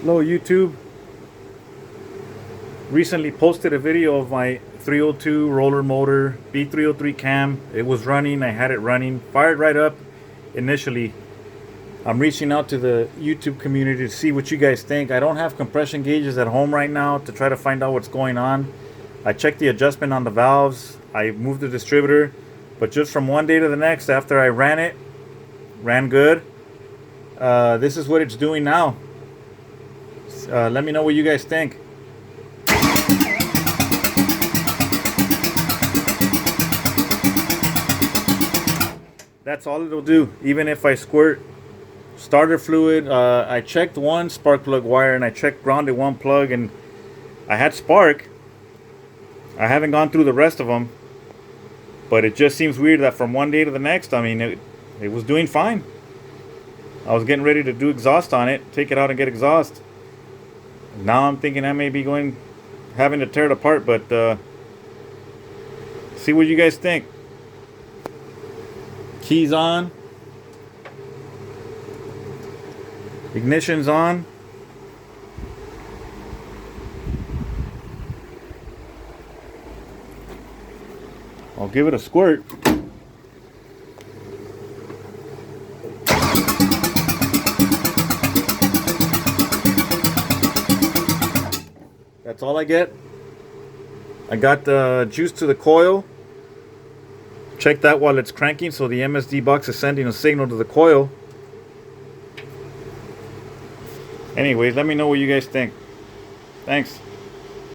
Hello YouTube. Recently posted a video of my 302 roller motor B303 cam. It was running, I had it running, fired right up initially. I'm reaching out to the YouTube community to see what you guys think. I don't have compression gauges at home right now to try to find out what's going on. I checked the adjustment on the valves, I moved the distributor, but just from one day to the next after I ran good. This is what it's doing now. Let me know what you guys think. That's all it'll do. Even if I squirt starter fluid, I checked one spark plug wire and I checked grounded one plug and I had spark. I haven't gone through the rest of them, but it just seems weird that from one day to the next, I mean, it was doing fine. I was getting ready to do exhaust on it, take it out and get exhaust. Now I'm thinking I may be having to tear it apart, but see what you guys think. Keys on. Ignition's on. I'll give it a squirt. That's all I get. I got the juice to the coil. Check that while it's cranking, so the MSD box is sending a signal to the coil. Anyways, let me know what you guys think. Thanks.